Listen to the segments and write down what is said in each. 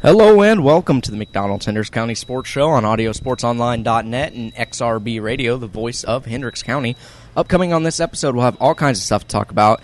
Hello and welcome to the McDonald's Hendricks County Sports Show on audiosportsonline.net and XRB Radio, the voice of Hendricks County. Upcoming on this episode, we'll have all kinds of stuff to talk about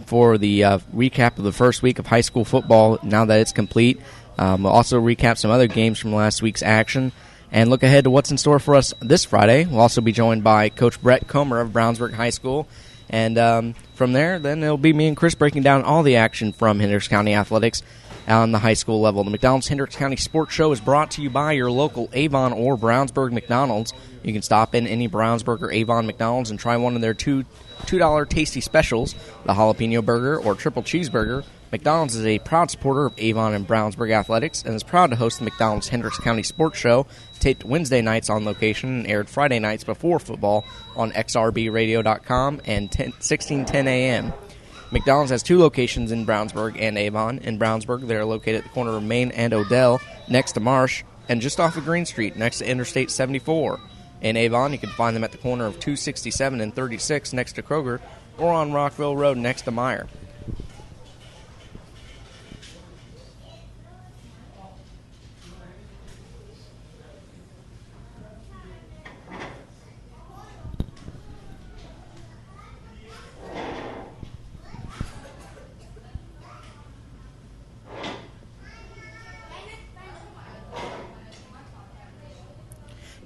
for the recap of the first week of high school football now that it's complete. We'll also recap some other games from last week's action and look ahead to what's in store for us this Friday. We'll also be joined by Coach Brett Comer of Brownsburg High School. And from there, then it'll be me and Chris breaking down all the action from Hendricks County Athletics on the high school level. The McDonald's Hendricks County Sports Show is brought to you by your local Avon or Brownsburg McDonald's. You can stop in any Brownsburg or Avon McDonald's and try one of their $2 tasty specials, the jalapeno burger or triple cheeseburger. McDonald's is a proud supporter of Avon and Brownsburg Athletics and is proud to host the McDonald's Hendricks County Sports Show, taped Wednesday nights on location and aired Friday nights before football on xrbradio.com and 1610 a.m. McDonald's has two locations in Brownsburg and Avon. In Brownsburg, they are located at the corner of Main and Odell, next to Marsh, and just off of Green Street, next to Interstate 74. In Avon, you can find them at the corner of 267 and 36, next to Kroger, or on Rockville Road, next to Meyer.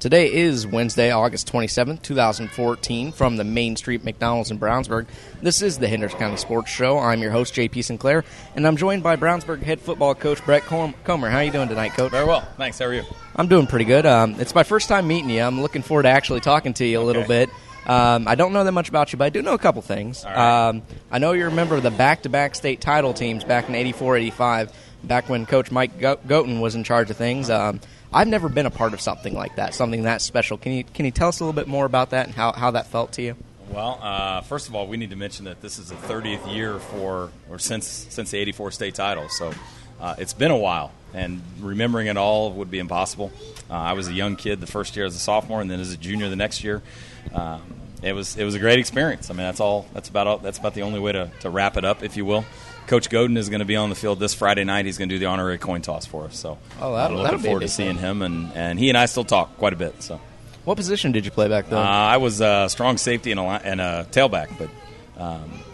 Today is Wednesday, August 27th, 2014, from the Main Street McDonald's in Brownsburg. This is the Hendricks County Sports Show. I'm your host, J.P. Sinclair, and I'm joined by Brownsburg head football coach Brett Comer. How are you doing tonight, Coach? Very well. Thanks. How are you? I'm doing pretty good. It's my first time meeting you. I'm looking forward to actually talking to you a little bit. I don't know that much about you, but I do know a couple things. All right. I know you're a member of the back-to-back state title teams back in 84-85, back when Coach Mike Goten was in charge of things. I've never been a part of something like that, something that special. Can you tell us a little bit more about that and how that felt to you? Well, first of all, we need to mention that this is the 30th year since the 84 state title, so it's been a while, and remembering it all would be impossible. I was a young kid the first year as a sophomore, and then as a junior the next year. It was a great experience. I mean, that's about the only way to wrap it up, if you will. Coach Godin is going to be on the field this Friday night. He's going to do the honorary coin toss for us. So I'm looking forward to seeing him, and he and I still talk quite a bit. So, what position did you play back then? I was a strong safety and a tailback, but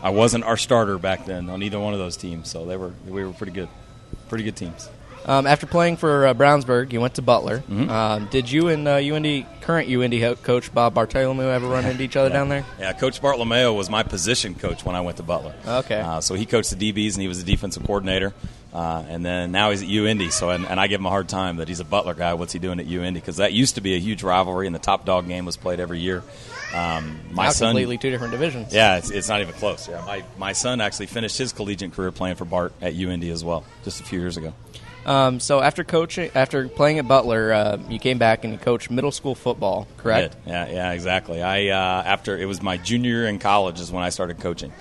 I wasn't our starter back then on either one of those teams. So we were pretty good teams. After playing for Brownsburg, you went to Butler. Mm-hmm. Did you and current UND coach Bob Bartolomeo ever run into each other down there? Yeah, Coach Bartolomeo was my position coach when I went to Butler. Okay. So he coached the DBs, and he was the defensive coordinator. And then now he's at UND. So and I give him a hard time that he's a Butler guy. What's he doing at UND? Because that used to be a huge rivalry, and the top dog game was played every year. My son, completely two different divisions. Yeah, it's not even close. Yeah, my son actually finished his collegiate career playing for Bart at UND as well, just a few years ago. So after playing at Butler, you came back and you coached middle school football, correct? Yeah, exactly. After it was my junior year in college is when I started coaching.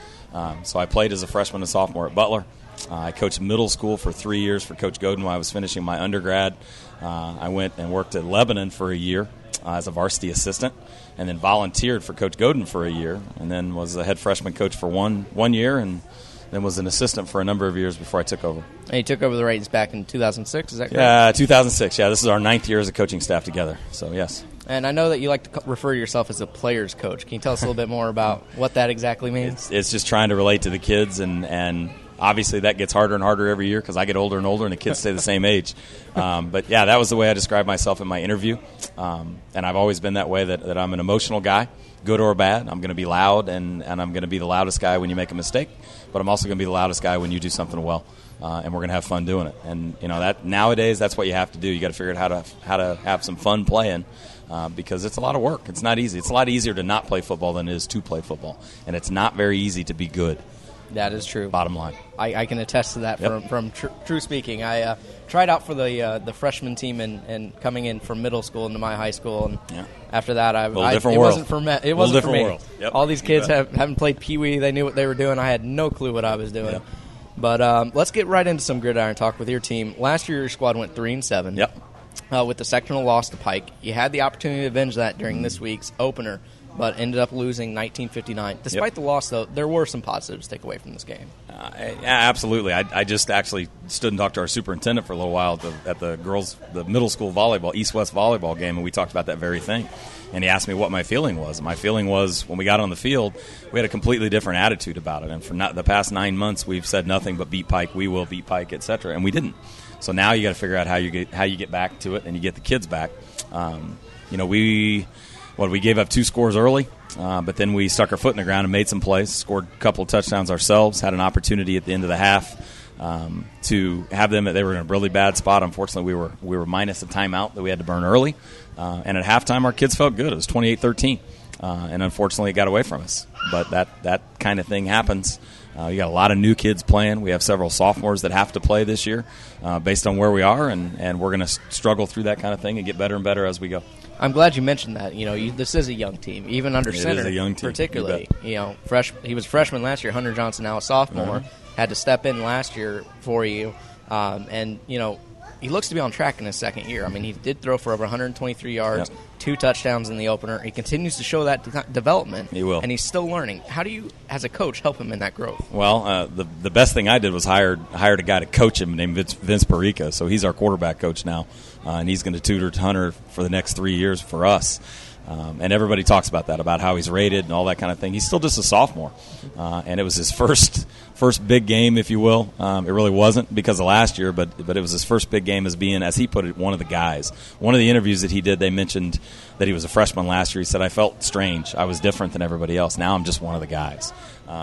So I played as a freshman and sophomore at Butler. I coached middle school for 3 years for Coach Godin while I was finishing my undergrad. I went and worked at Lebanon for a year as a varsity assistant, and then volunteered for Coach Godin for a year, and then was a head freshman coach for one year, and then was an assistant for a number of years before I took over. And you took over the reins back in 2006, is that correct? Yeah, 2006. Yeah, this is our 9th year as a coaching staff together, so yes. And I know that you like to refer to yourself as a player's coach. Can you tell us a little bit more about what that exactly means? It's just trying to relate to the kids, and obviously that gets harder and harder every year because I get older and older and the kids stay the same age. But, yeah, that was the way I described myself in my interview. And I've always been that way, that I'm an emotional guy, good or bad. I'm going to be loud, and I'm going to be the loudest guy when you make a mistake. But I'm also going to be the loudest guy when you do something well, and we're going to have fun doing it. And that nowadays, that's what you have to do. You got to figure out how to have some fun playing, because it's a lot of work. It's not easy. It's a lot easier to not play football than it is to play football, and it's not very easy to be good. That is true. Bottom line. I can attest to that from true speaking. I tried out for the freshman team and coming in from middle school into my high school, and after that, it wasn't for me. It wasn't for me. World. Yep. All these kids haven't played Pee Wee. They knew what they were doing. I had no clue what I was doing. Yep. But let's get right into some gridiron talk with your team. Last year, your squad went 3-7. Yep. With the sectional loss to Pike. You had the opportunity to avenge that during this week's opener, but ended up losing 19-59. Despite the loss, though, there were some positives to take away from this game. Yeah, absolutely. I just actually stood and talked to our superintendent for a little while at the middle school volleyball, East-West volleyball game, and we talked about that very thing. And he asked me what my feeling was. And my feeling was when we got on the field, we had a completely different attitude about it. And for the past 9 months, we've said nothing but beat Pike, we will beat Pike, etc. And we didn't. So now you got to figure out how you get back to it and you get the kids back. We gave up 2 scores early, but then we stuck our foot in the ground and made some plays, scored a couple of touchdowns ourselves, had an opportunity at the end of the half to have them. They were in a really bad spot. Unfortunately, we were minus a timeout that we had to burn early. And at halftime, our kids felt good. It was 28-13, and unfortunately, it got away from us. But that kind of thing happens. You got a lot of new kids playing. We have several sophomores that have to play this year based on where we are, and we're going to struggle through that kind of thing and get better and better as we go. I'm glad you mentioned that. This is a young team, even under center. It is a young team, particularly. He was a freshman last year. Hunter Johnson, now a sophomore, had to step in last year for you, and he looks to be on track in his second year. I mean, he did throw for over 123 yards, 2 touchdowns in the opener. He continues to show that development. He will. And he's still learning. How do you, as a coach, help him in that growth? Well, the best thing I did was hired a guy to coach him named Vince Perica. So he's our quarterback coach now, and he's going to tutor Hunter for the next 3 years for us. And everybody talks about that, about how he's rated and all that kind of thing. He's still just a sophomore, and it was his first big game, if you will. It really wasn't because of last year, but it was his first big game as being, as he put it, one of the guys. One of the interviews that he did, they mentioned that he was a freshman last year. He said, I felt strange. I was different than everybody else. Now I'm just one of the guys.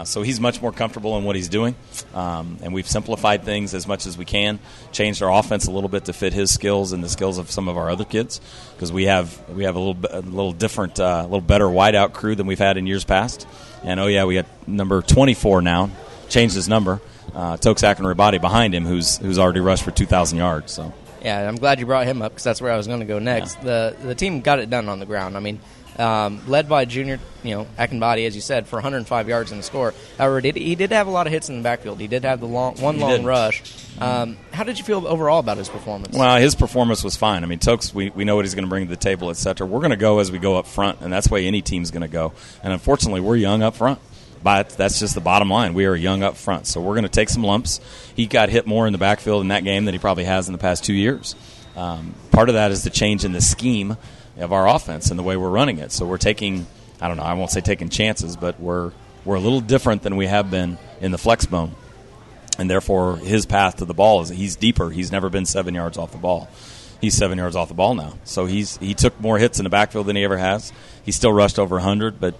So he's much more comfortable in what he's doing, and we've simplified things as much as we can, changed our offense a little bit to fit his skills and the skills of some of our other kids, because we have a little different, a little better wideout crew than we've had in years past. And we got number 24 now, changed his number, Toksak and Rabati behind him, who's already rushed for 2,000 yards. So. Yeah, I'm glad you brought him up because that's where I was going to go next. Yeah. The team got it done on the ground. I mean, led by junior, Akinbadi, as you said, for 105 yards in the score. However, he did have a lot of hits in the backfield. He did have the long rush. How did you feel overall about his performance? Well, his performance was fine. I mean, Tokes, we know what he's going to bring to the table, et cetera. We're going to go as we go up front, and that's the way any team's going to go. And unfortunately, we're young up front. But that's just the bottom line. We are young up front, so we're going to take some lumps. He got hit more in the backfield in that game than he probably has in the past 2 years. Part of that is the change in the scheme of our offense and the way we're running it. So we're taking, I won't say taking chances, but we're a little different than we have been in the flex bone. And therefore, his path to the ball is he's deeper. He's never been 7 yards off the ball. He's 7 yards off the ball now. So he took more hits in the backfield than he ever has. He still rushed over 100, but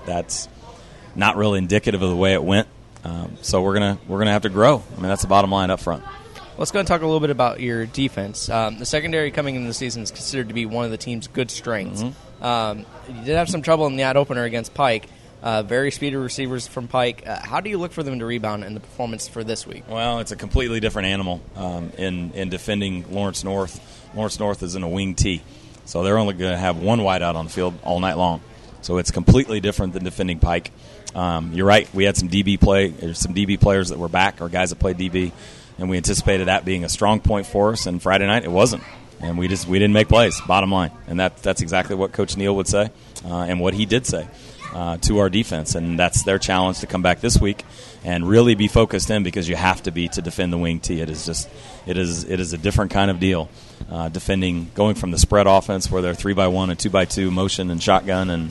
that's not really indicative of the way it went. So we're gonna have to grow. I mean, that's the bottom line up front. Let's go and talk a little bit about your defense. The secondary coming into the season is considered to be one of the team's good strengths. Mm-hmm. You did have some trouble in the ad opener against Pike. Very speedy receivers from Pike. How do you look for them to rebound in the performance for this week? Well, it's a completely different animal in defending Lawrence North. Lawrence North is in a wing T, so they're only going to have one wide out on the field all night long. So it's completely different than defending Pike. You're right. We had some DB players that were back, or guys that played DB, and we anticipated that being a strong point for us. And Friday night it wasn't, and we didn't make plays. Bottom line, and that's exactly what Coach Neal would say, and what he did say to our defense. And that's their challenge to come back this week and really be focused in, because you have to be to defend the wing T. It is a different kind of deal. Defending, going from the spread offense where they're 3x1 and 2x2 motion and shotgun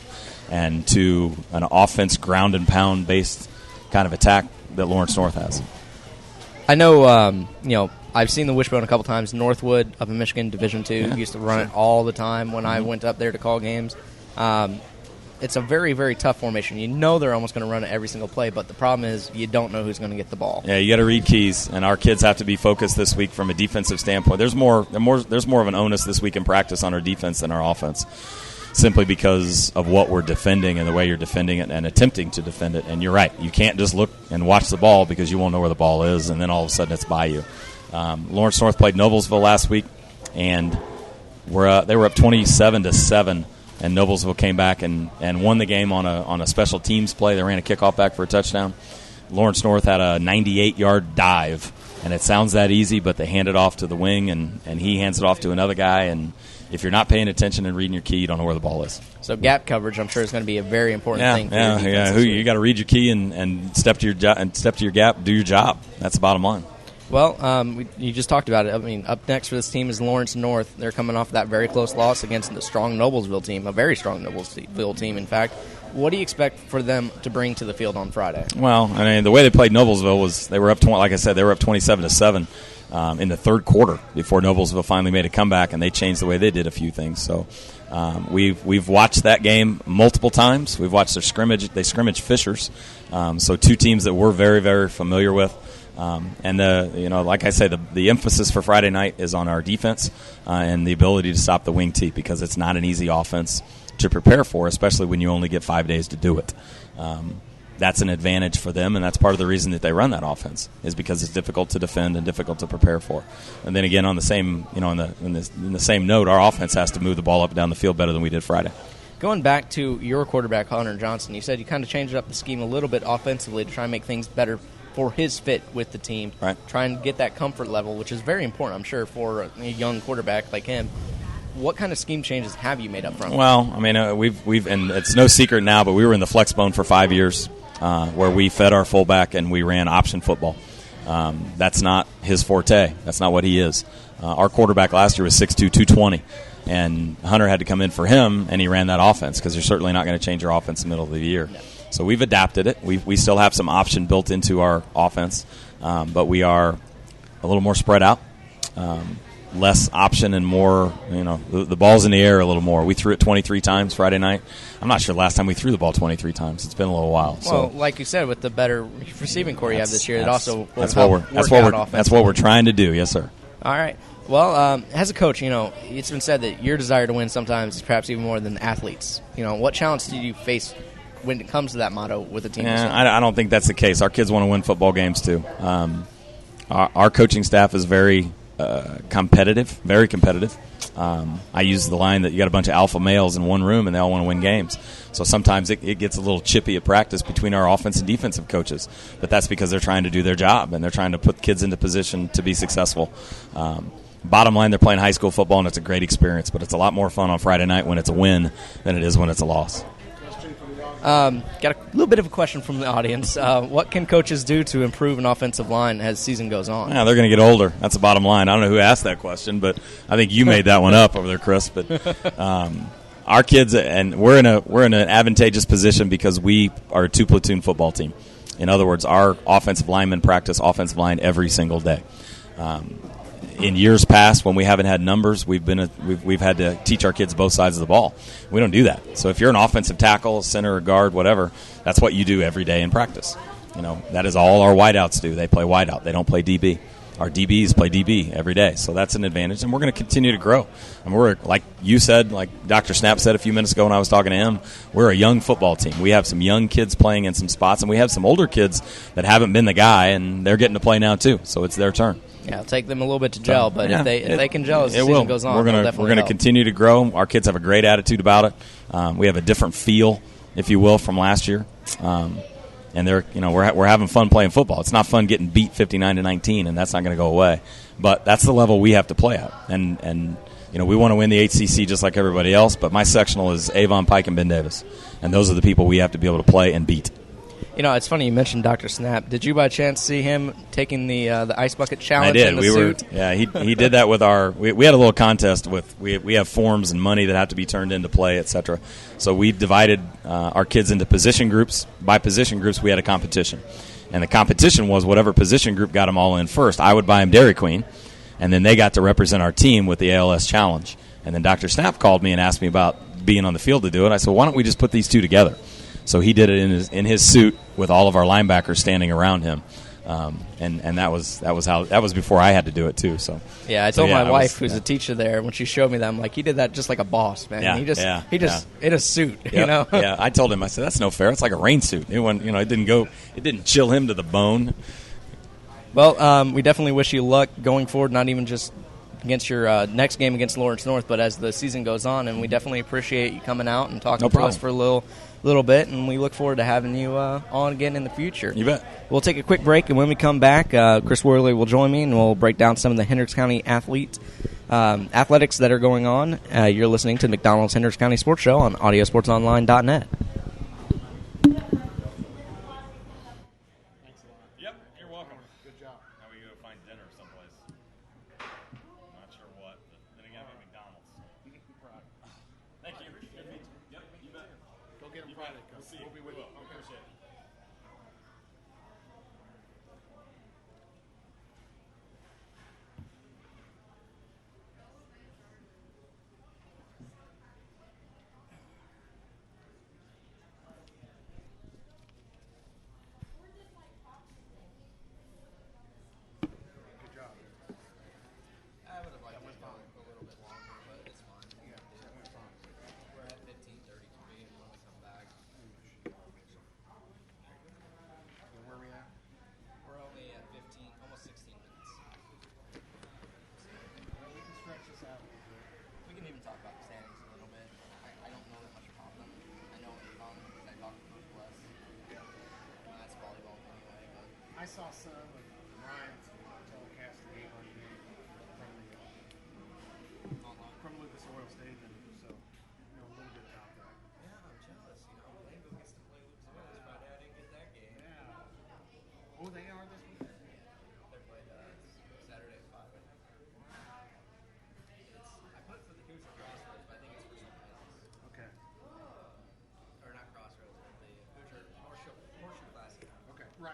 and to an offense ground and pound based kind of attack that Lawrence North has. I know, I've seen the wishbone a couple times. Northwood up in Michigan, Division II, used to run it all the time when I went up there to call games. It's a very, very tough formation. You know they're almost going to run it every single play, but the problem is you don't know who's going to get the ball. Yeah, you got to read keys, and our kids have to be focused this week from a defensive standpoint. There's more of an onus this week in practice on our defense than our offense, simply because of what we're defending and the way you're defending it and attempting to defend it. And you're right. You can't just look and watch the ball because you won't know where the ball is, and then all of a sudden it's by you. Lawrence North played Noblesville last week, and they were up 27-7. And Noblesville came back and won the game on a special teams play. They ran a kickoff back for a touchdown. Lawrence North had a 98-yard dive And it sounds that easy, but they hand it off to the wing, and he hands it off to another guy. And if you're not paying attention and reading your key, you don't know where the ball is. So gap coverage, I'm sure, is going to be a very important thing. For your defense You got to read your key and step to your gap, do your job. That's the bottom line. Well, you just talked about it. I mean, up next for this team is Lawrence North. They're coming off that very close loss against the strong Noblesville team, a very strong Noblesville team, in fact. What do you expect for them to bring to the field on Friday? Well, I mean, the way they played Noblesville was they were up, like I said, they were up 27-7 in the third quarter before Noblesville finally made a comeback, and they changed the way they did a few things. So we've watched that game multiple times. We've watched their scrimmage. They scrimmage Fishers, so two teams that we're very, very familiar with. Like I say, the emphasis for Friday night is on our defense and the ability to stop the wing T, because it's not an easy offense to prepare for, especially when you only get 5 days to do it. That's an advantage for them, and that's part of the reason that they run that offense, is because it's difficult to defend and difficult to prepare for. And then again, on the same, in the same note, our offense has to move the ball up and down the field better than we did Friday. Going back to your quarterback, Hunter Johnson, you said you kind of changed up the scheme a little bit offensively to try and make things better for his fit with the team. Right. Try and get that comfort level, which is very important, I'm sure, for a young quarterback like him. What kind of scheme changes have you made up front? Well, I mean, we've and it's no secret now, but we were in the flex bone for 5 years, where we fed our fullback and we ran option football. That's not his forte. That's not what he is. Our quarterback last year was 6'2", 220, and Hunter had to come in for him, and he ran that offense, because you're certainly not going to change your offense in the middle of the year. No. So we've adapted it. We still have some option built into our offense, but we are a little more spread out, less option and more, the ball's in the air a little more. We threw it 23 times Friday night. I'm not sure the last time we threw the ball 23 times. It's been a little while. Well, like you said, with the better receiving core you have this year, it also that's what we're trying to do. Yes, sir. All right. Well, as a coach, it's been said that your desire to win sometimes is perhaps even more than the athletes. What challenge do you face when it comes to that motto with the team? I don't think that's the case. Our kids want to win football games too. Our coaching staff is very competitive, very competitive. I use the line that you got a bunch of alpha males in one room and they all want to win games. So sometimes it gets a little chippy at practice between our offense and defensive coaches. But that's because they're trying to do their job and they're trying to put kids into position to be successful. Bottom line, they're playing high school football and it's a great experience, but it's a lot more fun on Friday night when it's a win than it is when it's a loss. Got a little bit of a question from the audience. What can coaches do to improve an offensive line as the season goes on? Yeah, they're going to get older. That's the bottom line. I don't know who asked that question, but I think you made that one up over there, Chris. But our kids, and we're in an advantageous position because we are a two-platoon football team. In other words, our offensive linemen practice offensive line every single day. In years past, when we haven't had numbers, we've had to teach our kids both sides of the ball. We don't do that. So if you're an offensive tackle, center, or guard, whatever, that's what you do every day in practice. That is all our wideouts do. They play wideout. They don't play DB. Our DBs play DB every day. So that's an advantage, and we're going to continue to grow. And we're, like you said, like Dr. Snap said a few minutes ago when I was talking to him, we're a young football team. We have some young kids playing in some spots, and we have some older kids that haven't been the guy, and they're getting to play now too. So it's their turn. Yeah, it'll take them a little bit to gel, but if they can gel as the season goes on, we're going to continue to grow. Our kids have a great attitude about it. We have a different feel, if you will, from last year, and they're we're having fun playing football. It's not fun getting beat 59-19, and that's not going to go away. But that's the level we have to play at, and we want to win the HCC just like everybody else. But my sectional is Avon, Pike, and Ben Davis, and those are the people we have to be able to play and beat. It's funny you mentioned Dr. Snap. Did you by chance see him taking the ice bucket challenge? I did. In the suit? He did that with our. We had a little contest with we have forms and money that have to be turned into play, etc. So we divided our kids into position groups. By position groups, we had a competition, and the competition was whatever position group got them all in first. I would buy them Dairy Queen, and then they got to represent our team with the ALS challenge. And then Dr. Snap called me and asked me about being on the field to do it. I said, why don't we just put these two together? So he did it in his suit with all of our linebackers standing around him, and that was before I had to do it too. So yeah, I told my wife, who's a teacher there, when she showed me that, I'm like, he did that just like a boss, man. Yeah, he just in a suit, Yep. Yeah, I told him, I said, that's no fair. It's like a rain suit. It didn't chill him to the bone. Well, we definitely wish you luck going forward, not even just against your next game against Lawrence North, but as the season goes on, and we definitely appreciate you coming out and talking to us for a little little bit, and we look forward to having you on again in the future. You bet. We'll take a quick break, and when we come back, Chris Worley will join me, and we'll break down some of the Hendricks County athletics that are going on. You're listening to McDonald's Hendricks County Sports Show on audiosportsonline.net. Yep, you're welcome. Good job. Now we go find dinner someplace. Not sure what, but then again, at McDonald's. Thank you. Good meeting you. Yep, you bet. Go get them Friday. We'll see you. We'll be with you. Okay. Appreciate it. I saw some of Ryan's telecast the game on game from Lucas Oil Stadium, so a little bit about that. Yeah, I'm jealous. Langville gets to play Lucas Oil this Friday. I didn't get that game. Yeah. Oh, they are this weekend? They played Saturday at 5. I put it for the Hoosier Crossroads, but I think it's for something else. Okay. Or not Crossroads, but the Hoosier Horseshoe Classic. Okay. Right.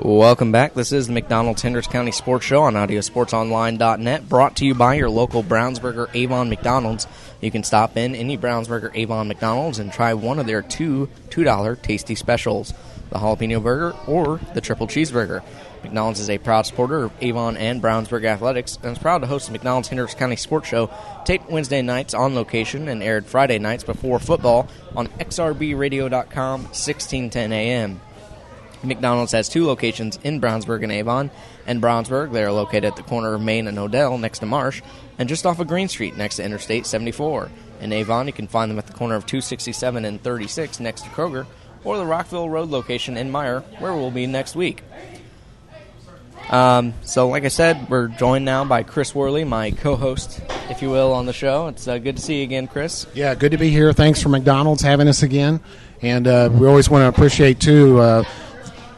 Welcome back. This is the McDonald's Hendricks County Sports Show on audiosportsonline.net, brought to you by your local Brownsburger Avon McDonald's. You can stop in any Brownsburger Avon McDonald's and try one of their $2 tasty specials, the jalapeno burger or the triple cheeseburger. McDonald's is a proud supporter of Avon and Brownsburg athletics and is proud to host the McDonald's Hendricks County Sports Show, taped Wednesday nights on location and aired Friday nights before football on xrbradio.com, 1610 a.m. McDonald's has 2 locations in Brownsburg and Avon. In Brownsburg, they are located at the corner of Main and Odell next to Marsh, and just off of Green Street next to Interstate 74. In Avon, you can find them at the corner of 267 and 36 next to Kroger, or the Rockville Road location in Meyer, where we'll be next week. So, like I said, we're joined now by Chris Worley, my co-host, if you will, on the show. It's good to see you again, Chris. Yeah, good to be here. Thanks for McDonald's having us again. And we always want to appreciate, too,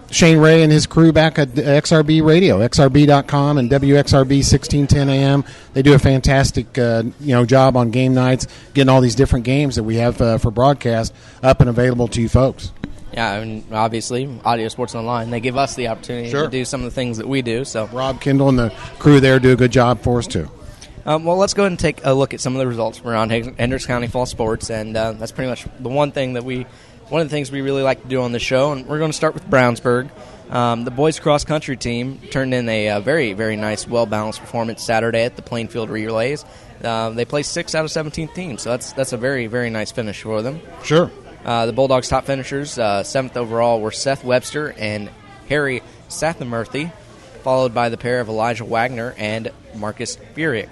Shane Ray and his crew back at XRB Radio, xrb.com and WXRB 1610 AM. They do a fantastic job on game nights, getting all these different games that we have for broadcast up and available to you folks. Yeah, I mean, obviously, Audio Sports Online, they give us the opportunity to do some of the things that we do. So Rob Kendall and the crew there do a good job for us, too. Well, let's go ahead and take a look at some of the results from around Hendricks County Fall Sports, and that's pretty much the one of the things we really like to do on the show, and we're going to start with Brownsburg. The boys cross-country team turned in a very, very nice, well-balanced performance Saturday at the Plainfield Relays. They placed 6 out of 17 teams, so that's a very, very nice finish for them. Sure. The Bulldogs' top finishers, 7th overall, were Seth Webster and Harry Sathamurthy, followed by the pair of Elijah Wagner and Marcus Furick.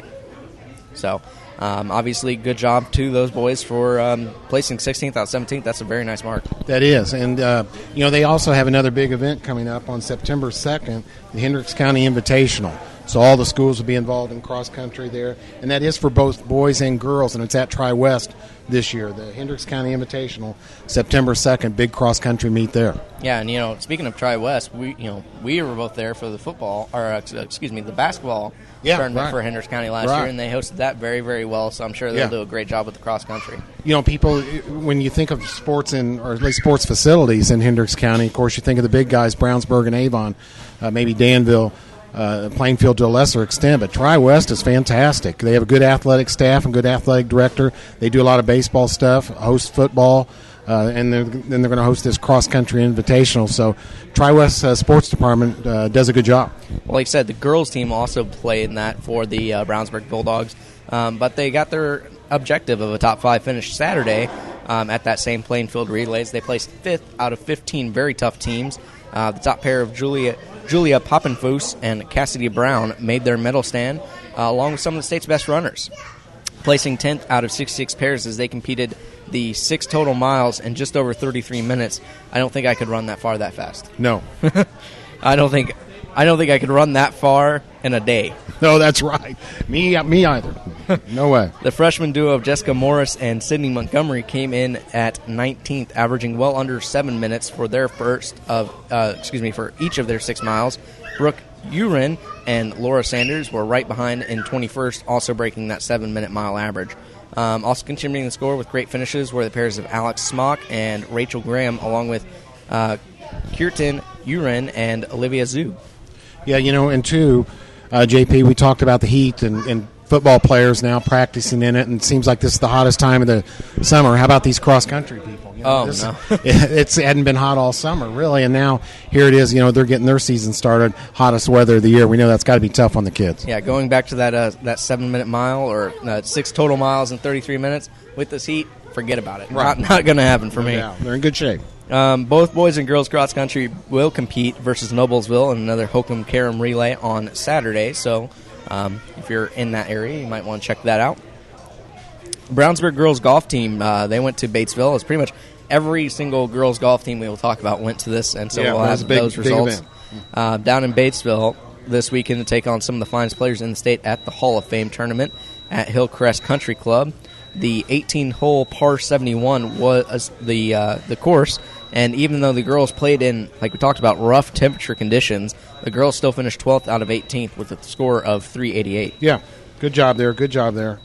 So, obviously, good job to those boys for placing 16th out of 17th. That's a very nice mark. That is. And, they also have another big event coming up on September 2nd, the Hendricks County Invitational. So all the schools will be involved in cross-country there. And that is for both boys and girls, and it's at Tri-West this year. The Hendricks County Invitational, September 2nd, big cross-country meet there. Yeah, and, speaking of Tri-West, we were both there for the the basketball tournament for Hendricks County last year, and they hosted that very, very well, so I'm sure they'll do a great job with the cross-country. People, or at least sports facilities in Hendricks County, of course, you think of the big guys, Brownsburg and Avon, maybe Danville, Plainfield to a lesser extent, but Tri-West is fantastic. They have a good athletic staff and good athletic director. They do a lot of baseball stuff, host football, and then they're going to host this cross-country invitational. So Tri-West Sports Department does a good job. Well, like I said, the girls team also played in that for the Brownsburg Bulldogs, but they got their objective of a top 5 finish Saturday at that same Plainfield Relays. They placed 5th out of 15 very tough teams. The top pair of Julia Poppenfuss and Cassidy Brown made their medal stand, along with some of the state's best runners, placing 10th out of 66 pairs as they competed the 6 total miles in just over 33 minutes. I don't think I could run that far that fast. No. I don't think I could run that far in a day. No, that's right. Me either. No way. The freshman duo of Jessica Morris and Sydney Montgomery came in at 19th, averaging well under 7 minutes for their for each of their 6 miles. Brooke Urin and Laura Sanders were right behind in 21st, also breaking that 7-minute mile average. Also contributing the score with great finishes were the pairs of Alex Smock and Rachel Graham, along with Kirtan Urin and Olivia Zhu. Yeah, and too, JP, we talked about the heat and football players now practicing in it, and it seems like this is the hottest time of the summer. How about these cross-country people? No. It hadn't been hot all summer, really, and now here it is. They're getting their season started, hottest weather of the year. We know that's got to be tough on the kids. Yeah, going back to that 7-minute mile or 6 total miles in 33 minutes with this heat, forget about it. Right. Not going to happen for me. Yeah, they're in good shape. Both boys and girls cross country will compete versus Noblesville in another Hokum Karam relay on Saturday. So if you're in that area, you might want to check that out. Brownsburg girls golf team, they went to Batesville. It's pretty much every single girls golf team we will talk about went to this, and so we'll have those results down in Batesville this weekend to take on some of the finest players in the state at the Hall of Fame tournament at Hillcrest Country Club. The 18-hole par 71 was the course, and even though the girls played in, like we talked about, rough temperature conditions, the girls still finished 12th out of 18th with a score of 388. Yeah, good job there.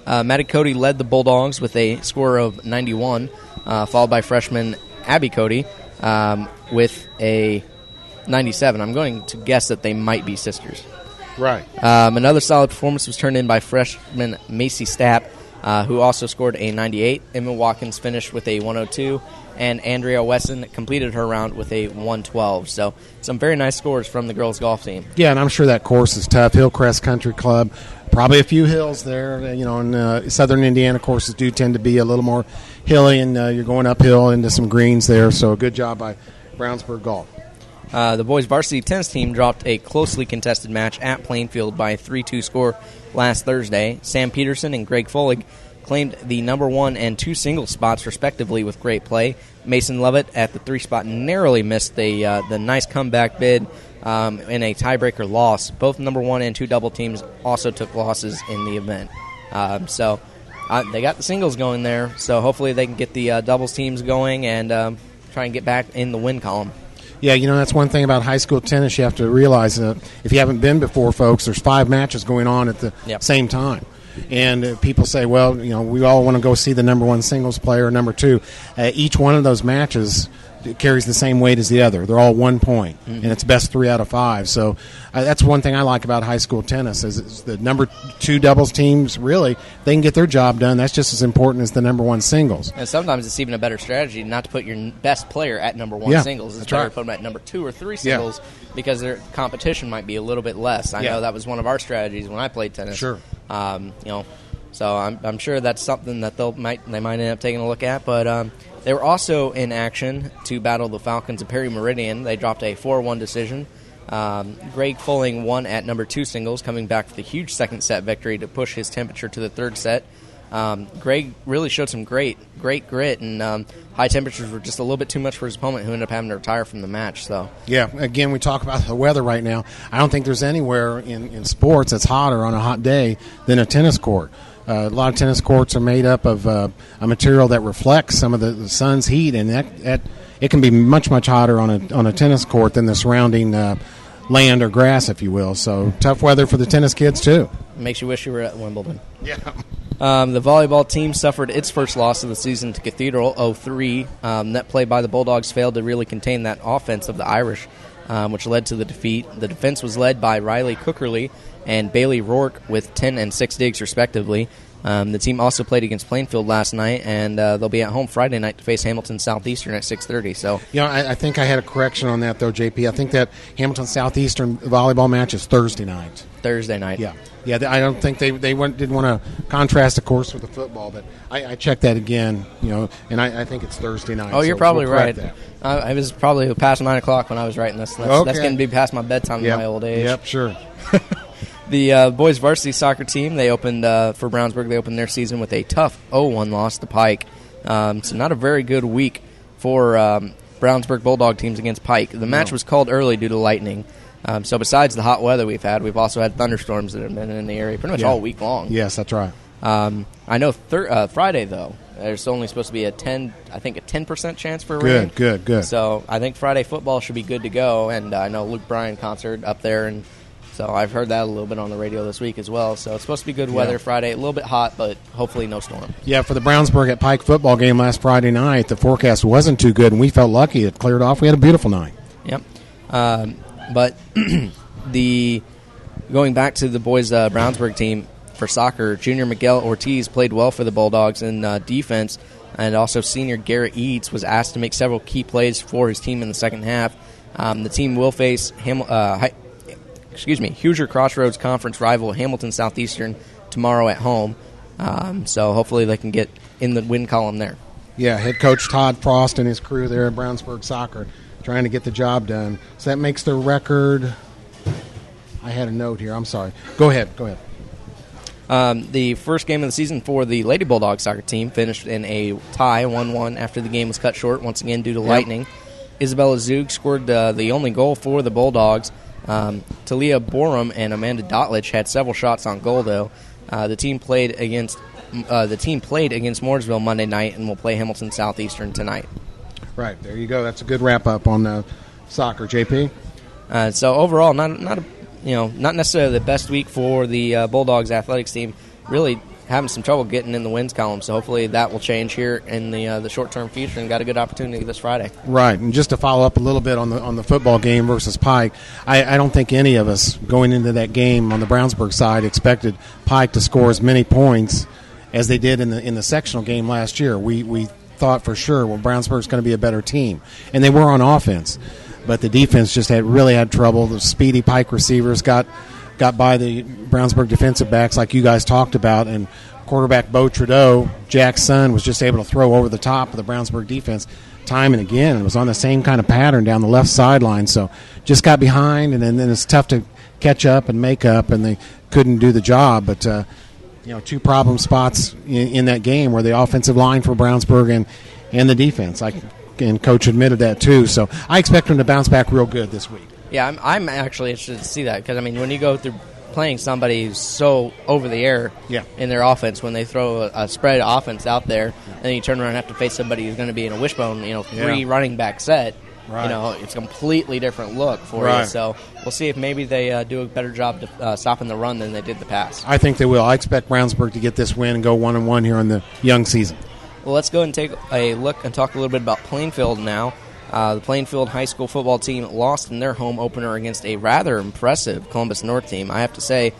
Maddie Cody led the Bulldogs with a score of 91, followed by freshman Abby Cody with a 97. I'm going to guess that they might be sisters. Right. Another solid performance was turned in by freshman Macy Stapp, who also scored a 98. Emma Watkins finished with a 102, and Andrea Wesson completed her round with a 112. So some very nice scores from the girls' golf team. Yeah, and I'm sure that course is tough. Hillcrest Country Club, probably a few hills there. And southern Indiana courses do tend to be a little more hilly, and you're going uphill into some greens there. So good job by Brownsburg Golf. The boys' varsity tennis team dropped a closely contested match at Plainfield by a 3-2 score last Thursday. Sam Peterson and Greg Follig claimed the number 1 and 2 singles spots, respectively, with great play. Mason Lovett at the 3 spot narrowly missed the nice comeback bid in a tiebreaker loss. Both number 1 and 2 double teams also took losses in the event. So they got the singles going there, so hopefully they can get the doubles teams going and try and get back in the win column. Yeah, that's one thing about high school tennis you have to realize. If you haven't been before, folks, there's 5 matches going on at the same time. And people say, well, we all want to go see the number 1 singles player, number 2. Each one of those matches carries the same weight as the other. They're all 1 point, and it's best 3 out of 5. So that's one thing I like about high school tennis is the number 2 doubles teams, really, they can get their job done. That's just as important as the number 1 singles. And sometimes it's even a better strategy not to put your best player at number 1 singles. It's better to put them at number 2 or 3 singles because their competition might be a little bit less. I know that was one of our strategies when I played tennis. Sure. So I'm sure that's something that they might end up taking a look at. But they were also in action to battle the Falcons of Perry Meridian. They dropped a 4-1 decision. Greg Fulling won at number 2 singles, coming back with a huge second set victory to push his temperature to the 3rd set. Greg really showed some great grit, and high temperatures were just a little bit too much for his opponent, who ended up having to retire from the match. So yeah, again, we talk about the weather right now. I don't think there's anywhere in sports that's hotter on a hot day than a tennis court. A lot of tennis courts are made up of a material that reflects some of the sun's heat, and that it can be much hotter on a tennis court than the surrounding land or grass, if you will. So tough weather for the tennis kids too. Makes you wish you were at Wimbledon. Yeah. The volleyball team suffered its first loss of the season to Cathedral, 0-3. Net play by the Bulldogs failed to really contain that offense of the Irish, which led to the defeat. The defense was led by Riley Cookerly and Bailey Rourke with 10 and 6 digs, respectively. The team also played against Plainfield last night, and they'll be at home Friday night to face Hamilton Southeastern at 6:30. So, I think I had a correction on that, though, JP. I think that Hamilton Southeastern volleyball match is Thursday night. Thursday night. Yeah. I don't think they didn't want to contrast, of course, with the football, but I checked that again, and I think it's Thursday night. Oh, you're probably right. I was probably past 9 o'clock when I was writing this. That's going to be past my bedtime in my old age. Yep, sure. The boys varsity soccer team, they opened for Brownsburg. They opened their season with a tough 0-1 loss to Pike. So not a very good week for Brownsburg Bulldog teams against Pike. The match was called early due to lightning. So besides the hot weather we've also had thunderstorms that have been in the area pretty much all week long. Yes, that's right. I know Friday, though, there's only supposed to be a 10% chance for rain. Good. So I think Friday football should be good to go. And I know Luke Bryan concert up there, and so I've heard that a little bit on the radio this week as well. So it's supposed to be good weather Friday. A little bit hot, but hopefully no storm. Yeah, for the Brownsburg at Pike football game last Friday night, the forecast wasn't too good, and we felt lucky. It cleared off. We had a beautiful night. Yep. But going back to the boys' Brownsburg team for soccer, junior Miguel Ortiz played well for the Bulldogs in defense, and also senior Garrett Eads was asked to make several key plays for his team in the second half. The team will face Hoosier Crossroads Conference rival Hamilton Southeastern tomorrow at home. So hopefully they can get in the win column there. Yeah, head coach Todd Frost and his crew there at Brownsburg Soccer trying to get the job done. So that makes their record. I had a note here. I'm sorry. Go ahead. The first game of the season for the Lady Bulldog soccer team finished in a tie, 1-1, after the game was cut short once again due to lightning. Isabella Zug scored the only goal for the Bulldogs. Talia Borum and Amanda Dotlich had several shots on goal, though. The team played against Mooresville Monday night and will play Hamilton Southeastern tonight. Right, there you go. That's a good wrap-up on soccer, JP. So overall, not necessarily the best week for the Bulldogs athletics team. Really having some trouble getting in the wins column. So hopefully that will change here in the short-term future, and got a good opportunity this Friday. Right, and just to follow up a little bit on the football game versus Pike, I don't think any of us going into that game on the Brownsburg side expected Pike to score as many points as they did in the sectional game last year. We thought for sure, Brownsburg's going to be a better team, and they were on offense. But the defense just really had trouble. The speedy Pike receivers got by the Brownsburg defensive backs like you guys talked about, and quarterback Bo Trudeau, Jack's son, was just able to throw over the top of the Brownsburg defense time and again, and was on the same kind of pattern down the left sideline. So just got behind, and then it's tough to catch up and make up, and they couldn't do the job. But two problem spots in that game were the offensive line for Brownsburg and the defense. And Coach admitted that too. So I expect them to bounce back real good this week. Yeah, I'm actually interested to see that, because, when you go through playing somebody who's so over the air in their offense, when they throw a spread offense out there, and then you turn around and have to face somebody who's going to be in a wishbone, three running back set, it's a completely different look for you. So we'll see if maybe they do a better job stopping the run than they did the pass. I think they will. I expect Brownsburg to get this win and go 1-1 here in the young season. Well, let's go and take a look and talk a little bit about Plainfield now. The Plainfield High School football team lost in their home opener against a rather impressive Columbus North team. I have to say,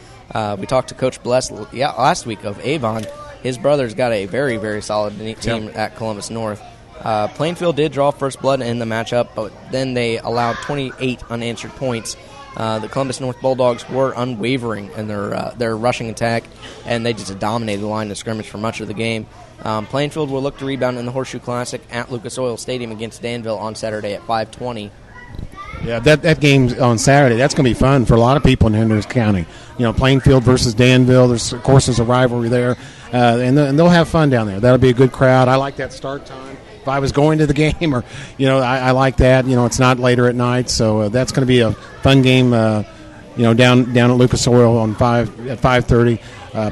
we talked to Coach Bless last week of Avon. His brother's got a very, very solid team at Columbus North. Plainfield did draw first blood in the matchup, but then they allowed 28 unanswered points. The Columbus North Bulldogs were unwavering in their rushing attack, and they just dominated the line of scrimmage for much of the game. Plainfield will look to rebound in the Horseshoe Classic at Lucas Oil Stadium against Danville on Saturday at 5:20. Yeah, that game on Saturday, that's going to be fun for a lot of people in Hendricks County. Plainfield versus Danville. There's a rivalry there, and they'll have fun down there. That'll be a good crowd. I like that start time. If I was going to the game, or I like that. It's not later at night, so that's going to be a fun game. Down at Lucas Oil at 5:30.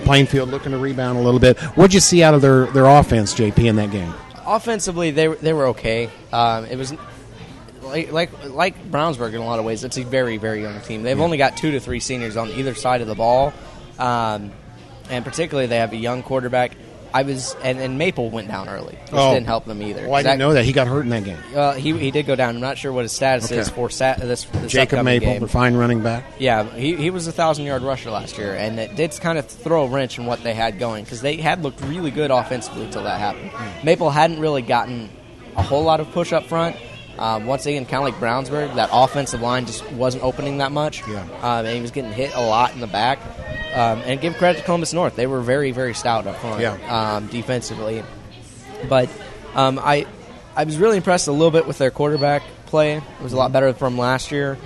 Plainfield looking to rebound a little bit. What'd you see out of their offense, JP, in that game? Offensively, they were okay. It was like Brownsburg in a lot of ways. It's a very, very young team. They've only got 2 to 3 seniors on either side of the ball, and particularly they have a young quarterback. and Maple went down early, which didn't help them either. Well, I didn't know that. He got hurt in that game. He did go down. I'm not sure what his status is for this Jacob Maple, game. the fine running back. Yeah, he was a 1,000-yard rusher last year, and it did kind of throw a wrench in what they had going because they had looked really good offensively until that happened. Maple hadn't really gotten a whole lot of push up front. Once again, kind of like Brownsburg, that offensive line just wasn't opening that much. And he was getting hit a lot in the back. And give credit to Columbus North. They were very, very stout up front defensively. But I was really impressed a little bit with their quarterback play. It was a lot better from last year.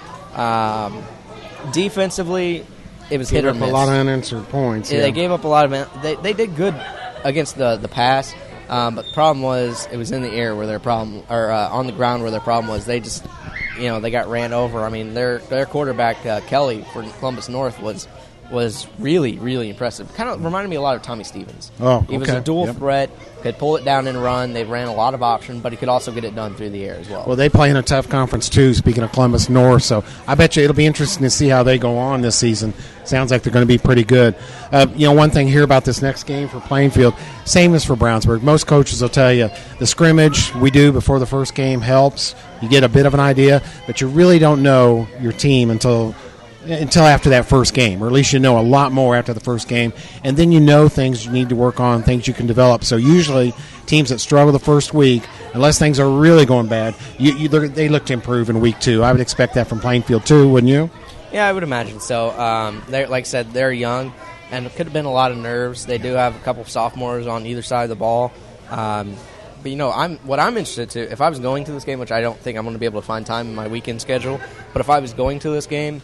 Defensively, it was hit or miss. A lot of unanswered points. They gave up a lot of they did good against the pass. But the problem was it was in the air where their problem, or on the ground where their problem was. They just, they got ran over. I mean, their quarterback Kelly for Columbus North was really, really impressive. Kind of reminded me a lot of Tommy Stevens. He was a dual threat, could pull it down and run. They ran a lot of option, but he could also get it done through the air as well. Well, they play in a tough conference too, speaking of Columbus North, so I bet you it'll be interesting to see how they go on this season. Sounds like they're going to be pretty good. One thing here about this next game for Plainfield, same as for Brownsburg. Most coaches will tell you the scrimmage we do before the first game helps. You get a bit of an idea, but you really don't know your team until after that first game, or at least you know a lot more after the first game, and then you know things you need to work on, things you can develop. So usually teams that struggle the first week, unless things are really going bad, they look to improve in week 2. I would expect that from Plainfield too, wouldn't you? Yeah, I would imagine so. Like I said, they're young, and it could have been a lot of nerves. They do have a couple of sophomores on either side of the ball. But what I'm interested to, if I was going to this game, which I don't think I'm going to be able to find time in my weekend schedule, but if I was going to this game,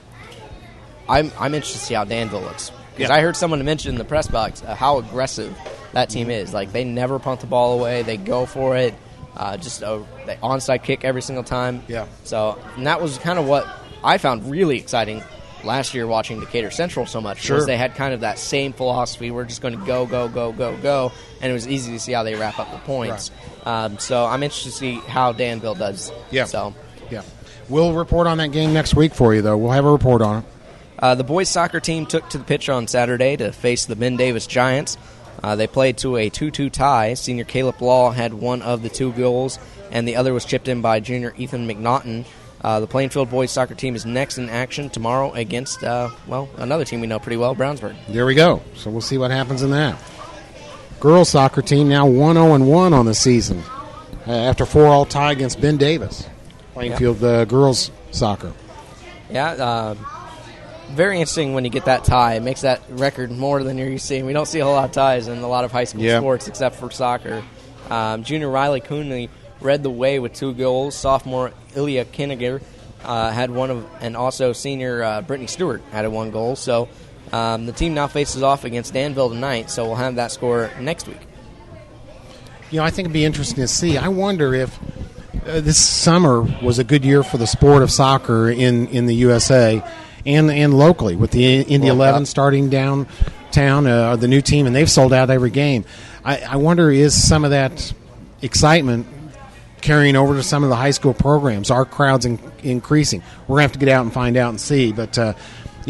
I'm interested to see how Danville looks. Because I heard someone mention in the press box how aggressive that team is. Like, they never punt the ball away. They go for it. They onside kick every single time. Yeah. So, and that was kind of what I found really exciting last year watching Decatur Central so much. Sure. Was they had kind of that same philosophy. We're just going to go, go, go, go, go. And it was easy to see how they wrap up the points. Right. So I'm interested to see how Danville does. Yeah. So. Yeah. We'll report on that game next week for you, though. We'll have a report on it. The boys' soccer team took to the pitch on Saturday to face the Ben Davis Giants. They played to a 2-2 tie. Senior Caleb Law had one of the 2 goals, and the other was chipped in by junior Ethan McNaughton. The Plainfield boys' soccer team is next in action tomorrow against, another team we know pretty well, Brownsburg. There we go. So we'll see what happens in that. Girls' soccer team now 1-0-1 on the season after 4-all tie against Ben Davis. Plainfield girls' soccer. Yeah, very interesting when you get that tie. It makes that record more than you're used to seeing. We don't see a whole lot of ties in a lot of high school sports except for soccer. Junior Riley Coonley led the way with 2 goals. Sophomore Ilya Kinniger had one and also senior Brittany Stewart had 1 goal. So the team now faces off against Danville tonight, so we'll have that score next week. I think it'd be interesting to see. I wonder if this summer was a good year for the sport of soccer in the USA and locally, with the Indy 11 starting downtown, the new team, and they've sold out every game. I wonder, is some of that excitement carrying over to some of the high school programs? Our crowd's increasing. We're going to have to get out and find out and see. But,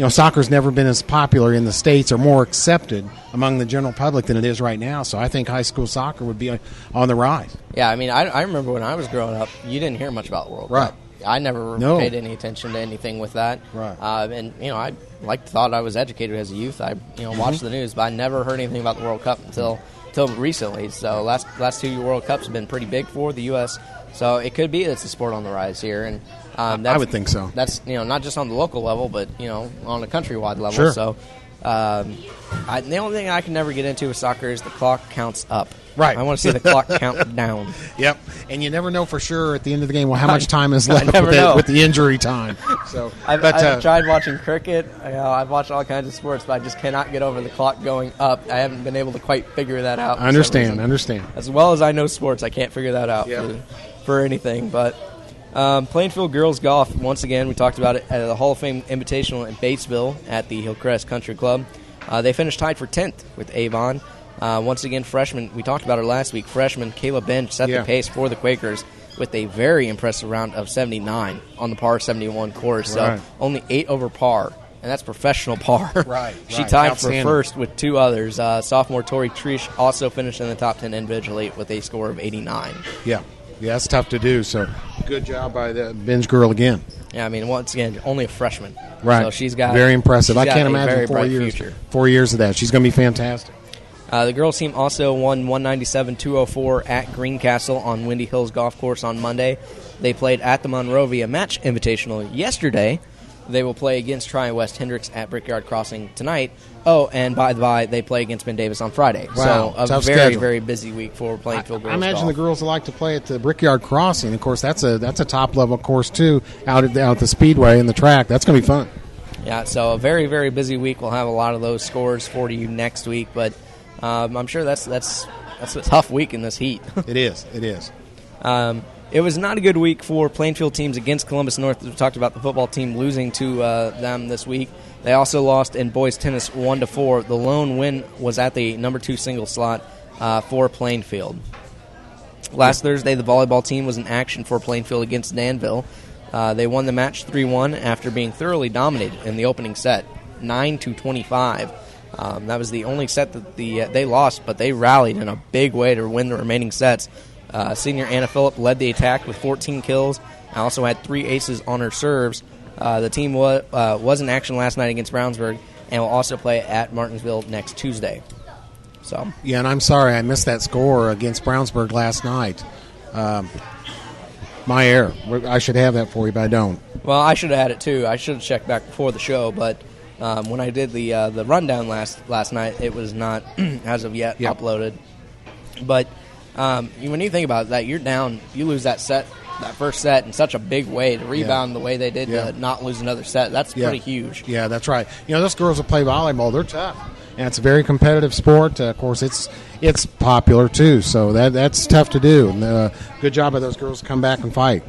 soccer's never been as popular in the States or more accepted among the general public than it is right now. So I think high school soccer would be on the rise. Yeah, I mean, I remember when I was growing up, you didn't hear much about the World Cup. I never paid any attention to anything with that. Right. And, I thought I was educated as a youth. I, watched the news, but I never heard anything about the World Cup until recently. So last 2 World Cups have been pretty big for the U.S., so it could be it's a sport on the rise here. And I would think so. That's, not just on the local level, but, on a countrywide level. Sure. So the only thing I can never get into with soccer is the clock counts up. Right. I want to see the clock count down. Yep. And you never know for sure at the end of the game how much time is left with the injury time. So I've tried watching cricket. I've watched all kinds of sports, but I just cannot get over the clock going up. I haven't been able to quite figure that out. I understand. As well as I know sports, I can't figure that out for anything. But Plainfield girls golf, once again, we talked about it at the Hall of Fame Invitational in Batesville at the Hillcrest Country Club. They finished tied for 10th with Avon. Once again, freshman, we talked about her last week, freshman Kayla Bench set the pace for the Quakers with a very impressive round of 79 on the par 71 course. So only 8 over par and that's professional par. Right. She tied for Outstanding. first with 2 others. Sophomore Tori Trish also finished in the top 10 individually with a score of 89. Yeah, that's tough to do. So good job by the Binge girl again. Yeah, I mean, once again, only a freshman. Right. So she's got very impressive. she's I got can't a imagine very 4 bright years. future. 4 years of that. She's going to be fantastic. The girls team also won 197-204 at Greencastle on Windy Hills Golf Course on Monday. They played at the Monrovia Match Invitational yesterday. They will play against Tri-West Hendricks at Brickyard Crossing tonight. Oh, and by the by, they play against Ben Davis on Friday. Wow, so a tough very, schedule. very busy week for Plainfield girls I imagine golf. the girls would like to play at the Brickyard Crossing. Of course, that's a top-level course, too, out at the Speedway and the track. That's going to be fun. Yeah, so a very, very busy week. We'll have a lot of those scores for you next week, but I'm sure that's a tough week in this heat. It is. It was not a good week for Plainfield teams against Columbus North. We talked about the football team losing to them this week. They also lost in boys tennis 1-4. The lone win was at the number 2 singles slot for Plainfield. Last Thursday, the volleyball team was in action for Plainfield against Danville. They won the match 3-1 after being thoroughly dominated in the opening set, 9-25. That was the only set that they lost, but they rallied in a big way to win the remaining sets. Senior Anna Phillip led the attack with 14 kills. Also had 3 aces on her serves. The team was in action last night against Brownsburg and will also play at Martinsville next Tuesday. So Yeah, and I'm sorry I missed that score against Brownsburg last night. My error. I should have that for you, but I don't. Well, I should have had it too. I should have checked back before the show, but when I did the rundown last night, it was not as of yet uploaded. But when you think about that, you're down. You lose that first set in such a big way to rebound the way they did to not lose another set. That's pretty huge. Yeah, that's right. Those girls that play volleyball, they're tough. And it's a very competitive sport. Of course, it's popular, too, so that's tough to do. And good job by those girls to come back and fight.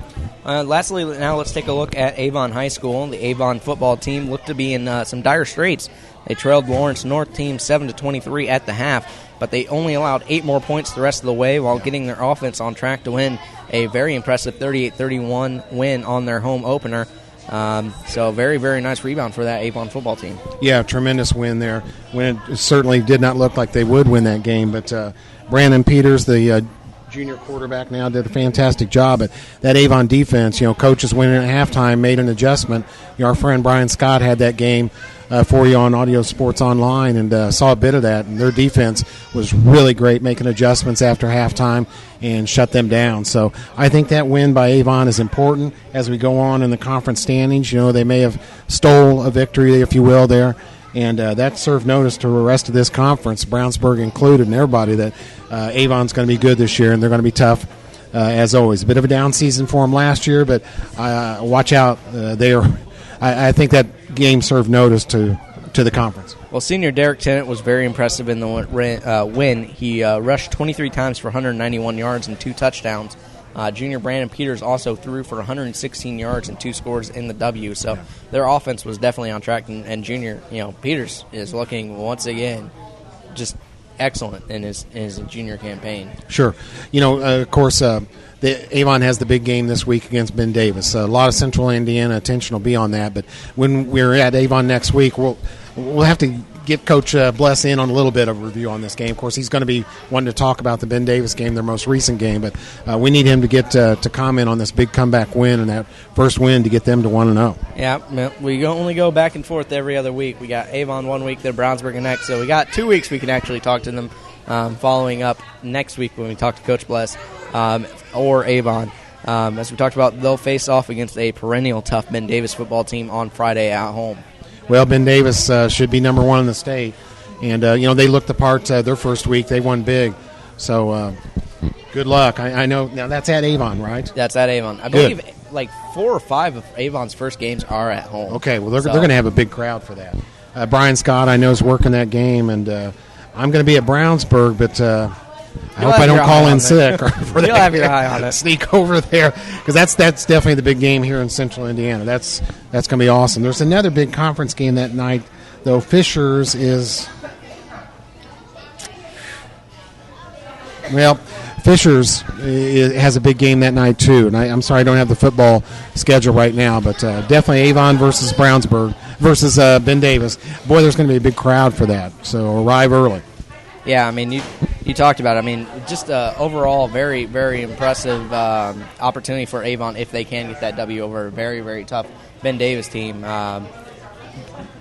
Lastly, now let's take a look at Avon High School. The Avon football team looked to be in some dire straits. They trailed Lawrence North team 7-23 at the half, but they only allowed 8 more points the rest of the way while getting their offense on track to win a very impressive 38-31 win on their home opener. So very, very nice rebound for that Avon football team. Yeah, tremendous win there. When it certainly did not look like they would win that game, but Brandon Peters, the junior quarterback now, did a fantastic job. But that Avon defense, coaches went in at halftime, made an adjustment. Our friend Brian Scott had that game for you on Audio Sports Online and saw a bit of that. And their defense was really great, making adjustments after halftime and shut them down. So I think that win by Avon is important as we go on in the conference standings. They may have stole a victory, if you will, there. And that served notice to the rest of this conference, Brownsburg included, and everybody, that Avon's going to be good this year, and they're going to be tough as always. A bit of a down season for them last year, but watch out. I think that game served notice to the conference. Well, senior Derek Tennant was very impressive in the win. He rushed 23 times for 191 yards and 2 touchdowns. Junior Brandon Peters also threw for 116 yards and 2 scores in the W. So their offense was definitely on track. And junior, Peters is looking once again just excellent in his junior campaign. Sure. Of course, the Avon has the big game this week against Ben Davis. A lot of Central Indiana attention will be on that. But when we're at Avon next week, we'll have to get Coach Bless in on a little bit of a review on this game. Of course, he's going to be wanting to talk about the Ben Davis game, their most recent game. But we need him to get to comment on this big comeback win and that first win to get them to 1-0. Yeah, we only go back and forth every other week. We got Avon one week, then Brownsburg next. So we got 2 weeks we can actually talk to them following up next week when we talk to Coach Bless or Avon. As we talked about, they'll face off against a perennial tough Ben Davis football team on Friday at home. Well, Ben Davis should be number 1 in the state. And, they looked the part their first week. They won big. So good luck. I know. Now, that's at Avon, right? That's at Avon. I believe like 4 or 5 of Avon's first games are at home. Okay, well, they're going to have a big crowd for that. Brian Scott, I know, is working that game. And I'm going to be at Brownsburg, but I hope I don't call in sick. You'll have your eye on it. Sneak over there, because that's definitely the big game here in Central Indiana. That's going to be awesome. There's another big conference game that night, though. Fishers has a big game that night too. And I'm sorry I don't have the football schedule right now, but definitely Avon versus Brownsburg. versus Ben Davis. Boy, there's going to be a big crowd for that, so arrive early. Yeah, I mean, you talked about it. I mean, just overall very, very impressive opportunity for Avon if they can get that W over a very, very tough Ben Davis team.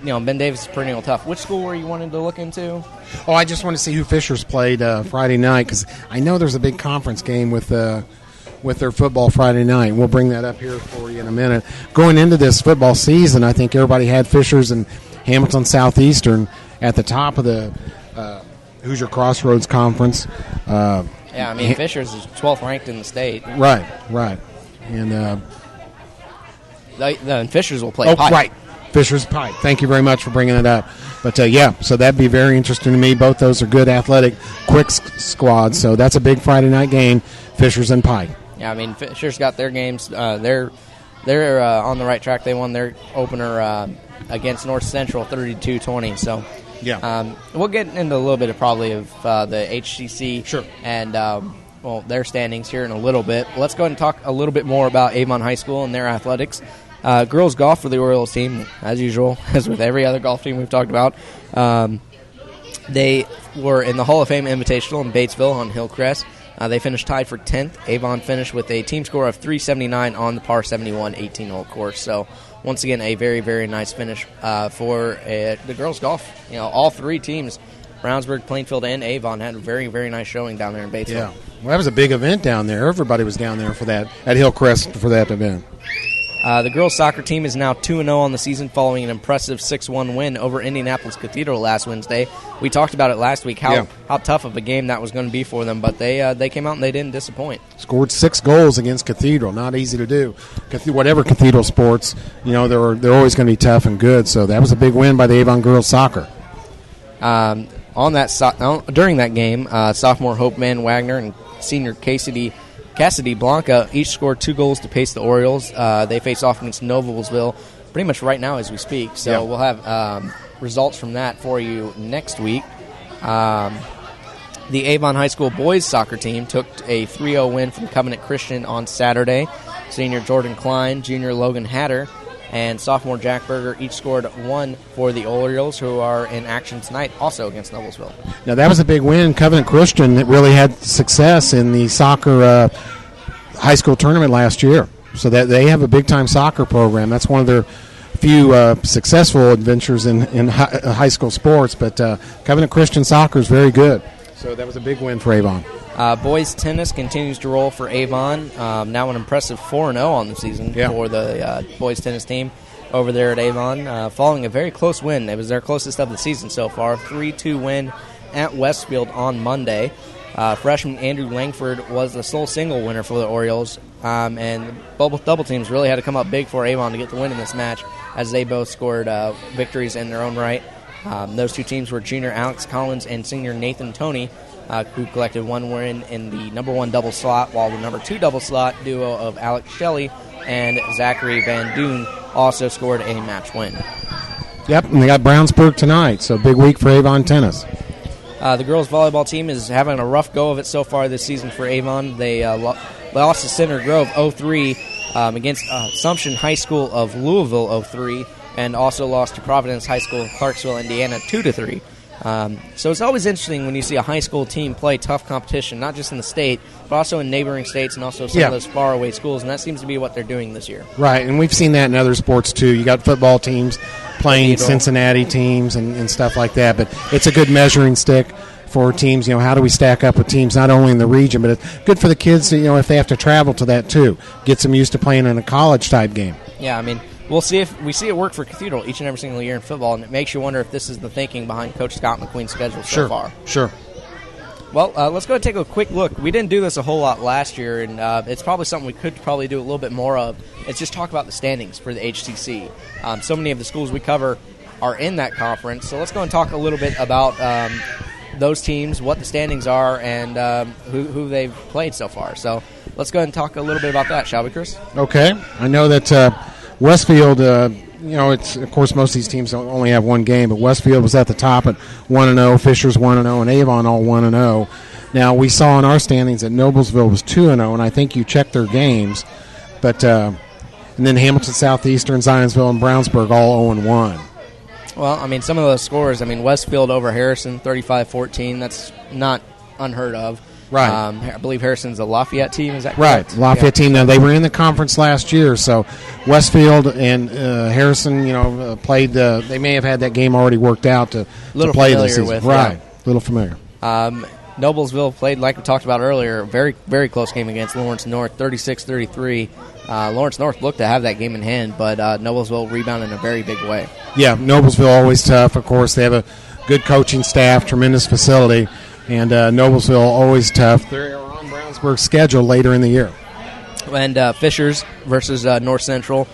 Ben Davis is perennial tough. Which school were you wanting to look into? Oh, I just want to see who Fisher's played Friday night because I know there's a big conference game with their football Friday night. We'll bring that up here for you in a minute. Going into this football season, I think everybody had Fisher's and Hamilton Southeastern at the top of the Hoosier Crossroads Conference. Fisher's is 12th ranked in the state. Right. And the Fisher's will play Pike. Right. Fisher's Pike. Thank you very much for bringing it up. But, so that'd be very interesting to me. Both those are good, athletic, quick squads. So that's a big Friday night game, Fisher's and Pike. Yeah, I mean, Fisher's got their games. They're on the right track. They won their opener against North Central 32-20. So we'll get into a little bit of the HCC sure. and their standings here in a little bit. Let's go ahead and talk a little bit more about Avon High School and their athletics. Girls golf for the Orioles team, as usual, as with every other golf team we've talked about. They were in the Hall of Fame Invitational in Batesville on Hillcrest. They finished tied for 10th. Avon finished with a team score of 379 on the par 71 18-hole course. So, once again, a very, very nice finish for the girls golf. All three teams, Brownsburg, Plainfield, and Avon, had a very, very nice showing down there in Batesville. Yeah, well, that was a big event down there. Everybody was down there for that at Hillcrest for that event. The girls' soccer team is now 2-0 on the season following an impressive 6-1 win over Indianapolis Cathedral last Wednesday. We talked about it last week, how tough of a game that was going to be for them, but they came out and they didn't disappoint. Scored 6 goals against Cathedral. Not easy to do. Whatever Cathedral sports, they're always going to be tough and good, so that was a big win by the Avon girls soccer. During that game, sophomore Hope Van Wagner and senior Cassidy Blanca each scored 2 goals to pace the Orioles. They face off against Noblesville pretty much right now as we speak. So we'll have results from that for you next week. The Avon High School boys soccer team took a 3-0 win from Covenant Christian on Saturday. Senior Jordan Klein, junior Logan Hatter, and sophomore Jack Berger each scored 1 for the Orioles, who are in action tonight also against Noblesville. Now, that was a big win. Covenant Christian really had success in the soccer high school tournament last year. So that they have a big-time soccer program. That's one of their few successful adventures in high school sports. But Covenant Christian soccer is very good. So that was a big win for Avon. Boys tennis continues to roll for Avon. Now an impressive 4-0 on the season for the boys tennis team over there at Avon, following a very close win. It was their closest of the season so far, 3-2 win at Westfield on Monday. Freshman Andrew Langford was the sole single winner for the Orioles, and both double teams really had to come up big for Avon to get the win in this match, as they both scored victories in their own right. Those two teams were junior Alex Collins and senior Nathan Toney, who collected 1 win in the number 1 double slot, while the number 2 double slot duo of Alex Shelley and Zachary Van Doon also scored a match win. Yep, and they got Brownsburg tonight, so big week for Avon tennis. The girls' volleyball team is having a rough go of it so far this season for Avon. They lost to Center Grove 0-3 against Assumption High School of Louisville 0-3, and also lost to Providence High School of Clarksville, Indiana 2-3. So it's always interesting when you see a high school team play tough competition, not just in the state, but also in neighboring states and also some of those faraway schools, and that seems to be what they're doing this year. Right, and we've seen that in other sports too. You got football teams playing Cincinnati teams and stuff like that, but it's a good measuring stick for teams. How do we stack up with teams not only in the region, but it's good for the kids, if they have to travel to that too. Gets them used to playing in a college-type game. Yeah, I mean, we'll see if we see it work for Cathedral each and every single year in football, and it makes you wonder if this is the thinking behind Coach Scott McQueen's schedule so far. Sure. Well, let's go and take a quick look. We didn't do this a whole lot last year, and it's probably something we could probably do a little bit more of. It's just talk about the standings for the HCC. So many of the schools we cover are in that conference, so let's go and talk a little bit about those teams, what the standings are, and who they've played so far. So let's go ahead and talk a little bit about that, shall we, Chris? Okay. I know that Westfield, it's of course most of these teams only have one game, but Westfield was at the top at 1-0, Fisher's 1-0, and Avon all 1-0. Now, we saw in our standings that Noblesville was 2-0, and I think you checked their games, but and then Hamilton Southeastern, Zionsville, and Brownsburg all 0-1. Well, I mean, some of those scores, I mean, Westfield over Harrison, 35-14. That's not unheard of. Right. I believe Harrison's a Lafayette team, is that correct? Right, Lafayette team. Now, they were in the conference last year, so Westfield and Harrison, played. They may have had that game already worked out to play this season. With, right, yeah. A little familiar. Noblesville played, like we talked about earlier, a very, very close game against Lawrence North, 36-33. Lawrence North looked to have that game in hand, but Noblesville rebounded in a very big way. Yeah, Noblesville always tough. Of course, they have a good coaching staff, tremendous facility, and Noblesville always tough. They're on Brownsburg's schedule later in the year. And Fishers versus North Central.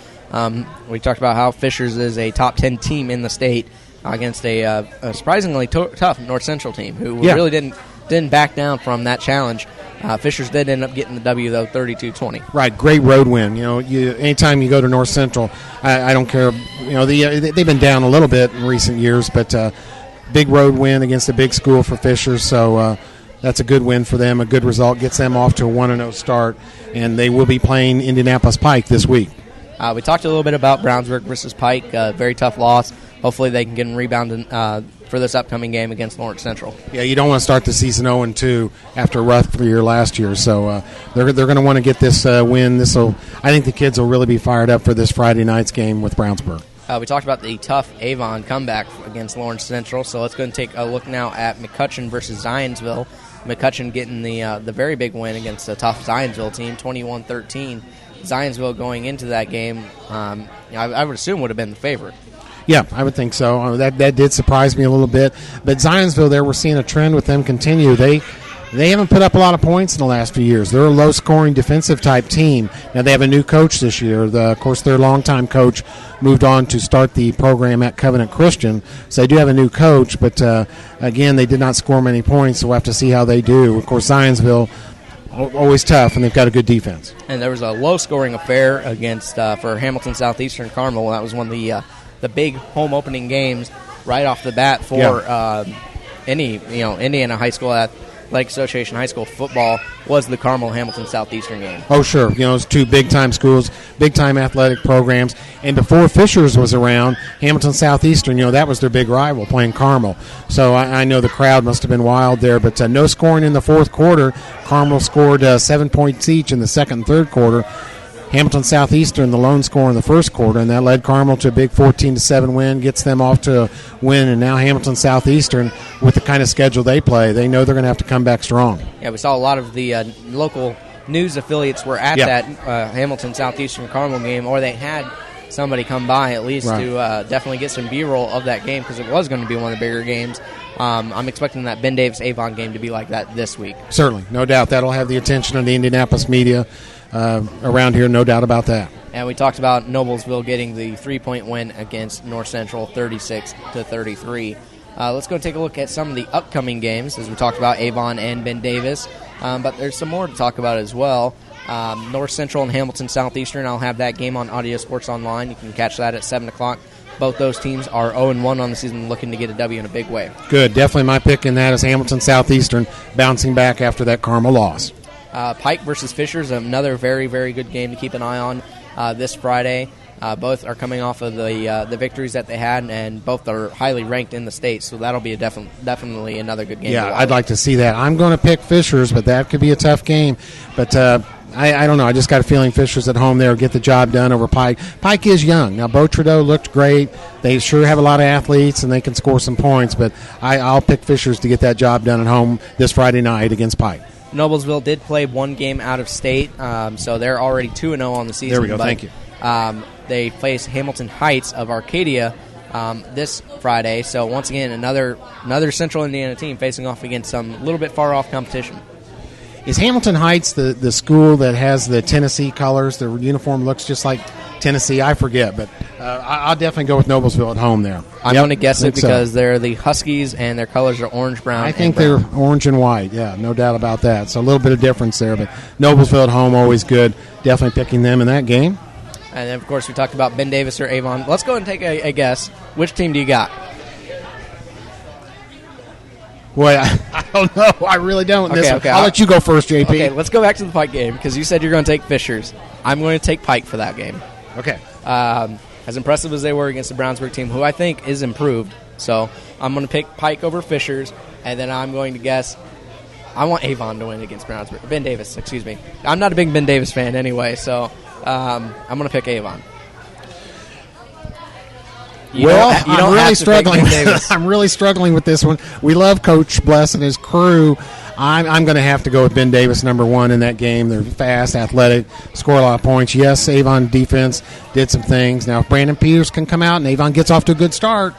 We talked about how Fishers is a top 10 team in the state against a surprisingly tough North Central team who really didn't back down from that challenge. Fishers did end up getting the W, though, 32-20. Right, great road win. Anytime you go to North Central, I don't care. They've been down a little bit in recent years, but big road win against a big school for Fishers. So that's a good win for them, a good result. Gets them off to a 1-0 start, and they will be playing Indianapolis Pike this week. We talked a little bit about Brownsburg versus Pike, very tough loss. Hopefully they can get them rebounded for this upcoming game against Lawrence Central. Yeah, you don't want to start the season 0-2 after a rough year last year. So they're going to want to get this win. I think the kids will really be fired up for this Friday night's game with Brownsburg. We talked about the tough Avon comeback against Lawrence Central, so let's go and take a look now at McCutcheon versus Zionsville. McCutcheon getting the very big win against a tough Zionsville team, 21-13. Zionsville going into that game, I would assume would have been the favorite. Yeah, I would think so. That did surprise me a little bit. But Zionsville, there we're seeing a trend with them continue. They haven't put up a lot of points in the last few years. They're a low-scoring defensive-type team. Now, they have a new coach this year. Of course, their longtime coach moved on to start the program at Covenant Christian. So they do have a new coach, but, again, they did not score many points, so we'll have to see how they do. Of course, Zionsville, always tough, and they've got a good defense. And there was a low-scoring affair against for Hamilton Southeastern Carmel. That was one of the big home opening games right off the bat for Indiana High School Athletic Association high school football was the Carmel Hamilton Southeastern game. Oh, sure. It's two big-time schools, big-time athletic programs. And before Fishers was around, Hamilton Southeastern, that was their big rival playing Carmel. So I know the crowd must have been wild there. But no scoring in the fourth quarter. Carmel scored 7 points each in the second and third quarter. Hamilton Southeastern, the lone score in the first quarter, and that led Carmel to a big 14-7 win, gets them off to a win, and now Hamilton Southeastern, with the kind of schedule they play, they know they're going to have to come back strong. Yeah, we saw a lot of the local news affiliates were at that Hamilton Southeastern Carmel game, or they had somebody come by at least to definitely get some B-roll of that game because it was going to be one of the bigger games. I'm expecting that Ben Davis-Avon game to be like that this week. Certainly, no doubt. That'll have the attention of the Indianapolis media around here, no doubt about that. And we talked about Noblesville getting the 3-point win against North Central, 36-33. Let's go take a look at some of the upcoming games, as we talked about Avon and Ben Davis. But there's some more to talk about as well. North Central and Hamilton Southeastern, I'll have that game on Audio Sports Online. You can catch that at 7 o'clock. Both those teams are 0-1 on the season, looking to get a W in a big way. Good. Definitely my pick in that is Hamilton Southeastern bouncing back after that Carmel loss. Pike versus Fishers, another very, very good game to keep an eye on this Friday. Both are coming off of the victories that they had, and both are highly ranked in the state, so that'll be definitely another good game. Yeah, I'd like to see that. I'm going to pick Fishers, but that could be a tough game. But I don't know. I just got a feeling Fishers at home there will get the job done over Pike. Pike is young. Now, Beau Trudeau looked great. They sure have a lot of athletes, and they can score some points, but I'll pick Fishers to get that job done at home this Friday night against Pike. Noblesville did play one game out of state, so they're already 2-0 on the season. There we go. Thank you. They face Hamilton Heights of Arcadia this Friday. So once again, another Central Indiana team facing off against some little bit far off competition. Is Hamilton Heights the school that has the Tennessee colors? The uniform looks just like Tennessee. I forget, but I'll definitely go with Noblesville at home there. I'm going to guess it because they're the Huskies and their colors are orange, brown. I think they're orange and white. Yeah, no doubt about that. So a little bit of difference there, but Noblesville at home always good. Definitely picking them in that game. And then, of course, we talked about Ben Davis or Avon. Let's go and take a guess. Which team do you got? Boy, I don't know. I really don't. Okay. I'll let you go first, JP. Okay, let's go back to the Pike game because you said you're going to take Fishers. I'm going to take Pike for that game. Okay. As impressive as they were against the Brownsburg team, who I think is improved. So I'm going to pick Pike over Fishers, and then I'm going to guess I want Avon to win against Brownsburg. Ben Davis, excuse me. I'm not a big Ben Davis fan anyway, so I'm going to pick Avon. I'm really struggling. I'm really struggling with this one. We love Coach Bless and his crew. I'm going to have to go with Ben Davis, number one in that game. They're fast, athletic, score a lot of points. Yes, Avon defense did some things. Now, if Brandon Peters can come out and Avon gets off to a good start,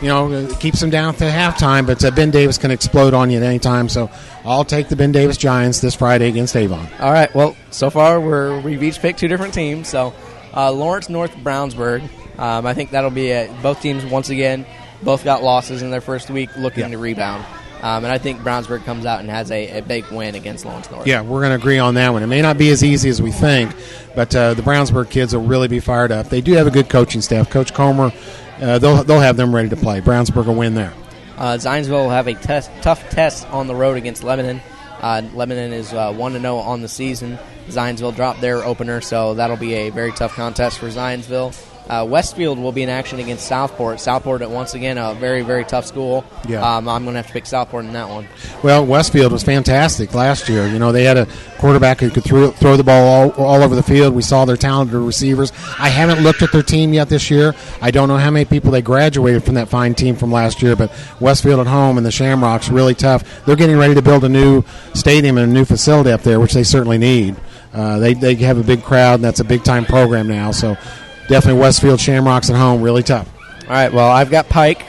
it keeps them down to halftime, but Ben Davis can explode on you at any time. So I'll take the Ben Davis Giants this Friday against Avon. All right. Well, so far we've each picked two different teams. So Lawrence North Brownsburg. I think that'll be both teams, once again, both got losses in their first week looking to rebound. And I think Brownsburg comes out and has a big win against Lawrence North. Yeah, we're going to agree on that one. It may not be as easy as we think, but the Brownsburg kids will really be fired up. They do have a good coaching staff. Coach Comer, they'll have them ready to play. Brownsburg will win there. Zionsville will have a tough test on the road against Lebanon. Lebanon is 1-0 on the season. Zionsville dropped their opener, so that'll be a very tough contest for Zionsville. Westfield will be in action against Southport. Southport, once again, a very, very tough school. Yeah. I'm going to have to pick Southport in that one. Well, Westfield was fantastic last year. They had a quarterback who could throw the ball all over the field. We saw their talented receivers. I haven't looked at their team yet this year. I don't know how many people they graduated from that fine team from last year, but Westfield at home and the Shamrocks, really tough. They're getting ready to build a new stadium and a new facility up there, which they certainly need. They have a big crowd, and that's a big-time program now, so definitely Westfield Shamrocks at home, really tough. All right, well, I've got Pike,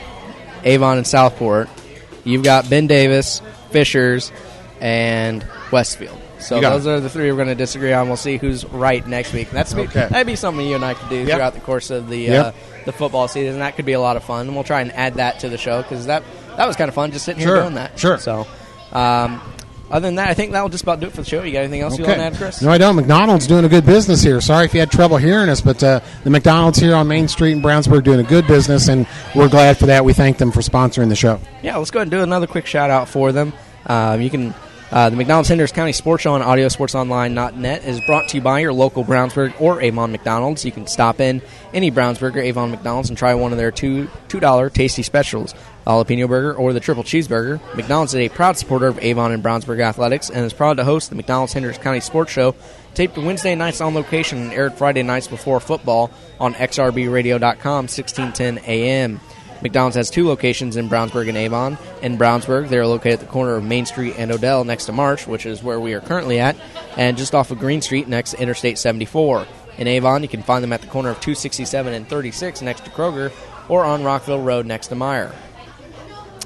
Avon, and Southport. You've got Ben Davis, Fishers, and Westfield. So those are the three we're going to disagree on. We'll see who's right next week. That'd be something you and I could do throughout the course of the football season. That could be a lot of fun, and we'll try and add that to the show because that was kind of fun just sitting here doing that. Sure. So, other than that, I think that'll just about do it for the show. You got anything else you want to add, Chris? No, I don't. McDonald's doing a good business here. Sorry if you had trouble hearing us, but the McDonald's here on Main Street in Brownsburg doing a good business, and we're glad for that. We thank them for sponsoring the show. Yeah, let's go ahead and do another quick shout-out for them. You can the McDonald's Hendricks County Sports Show on AudioSportsOnline.net is brought to you by your local Brownsburg or Avon McDonald's. You can stop in any Brownsburg or Avon McDonald's and try one of their $2 tasty specials, jalapeno burger or the triple cheeseburger. McDonald's is a proud supporter of Avon and Brownsburg athletics and is proud to host the McDonald's Hendricks County Sports Show, taped Wednesday nights on location and aired Friday nights before football on xrbradio.com, 1610 a.m. McDonald's has two locations in Brownsburg and Avon. In Brownsburg, they are located at the corner of Main Street and Odell next to March, which is where we are currently at, and just off of Green Street next to Interstate 74. In Avon, you can find them at the corner of 267 and 36 next to Kroger, or on Rockville Road next to Meyer.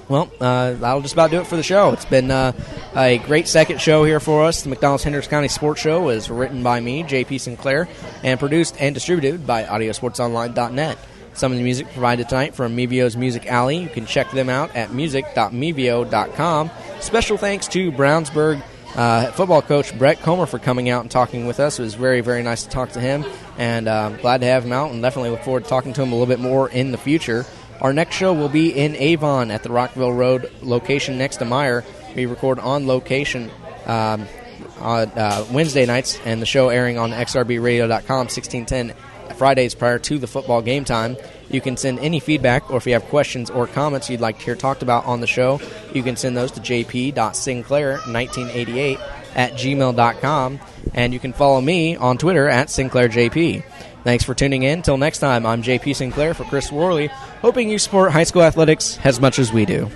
Well, that'll just about do it for the show. It's been a great second show here for us. The McDonald's Hendricks County Sports Show is written by me, JP Sinclair, and produced and distributed by AudioSportsOnline.net. Some of the music provided tonight from Mevio's Music Alley. You can check them out at music.mevio.com. Special thanks to Brownsburg football coach Brett Comer for coming out and talking with us. It was very, very nice to talk to him, and glad to have him out, and definitely look forward to talking to him a little bit more in the future. Our next show will be in Avon at the Rockville Road location next to Meyer. We record on location on Wednesday nights, and the show airing on xrbradio.com, 1610 Fridays prior to the football game time. You can send any feedback, or if you have questions or comments you'd like to hear talked about on the show, you can send those to jp.sinclair1988@gmail.com, and you can follow me on Twitter at SinclairJP. Thanks for tuning in. Till next time, I'm JP Sinclair for Chris Worley, hoping you support high school athletics as much as we do.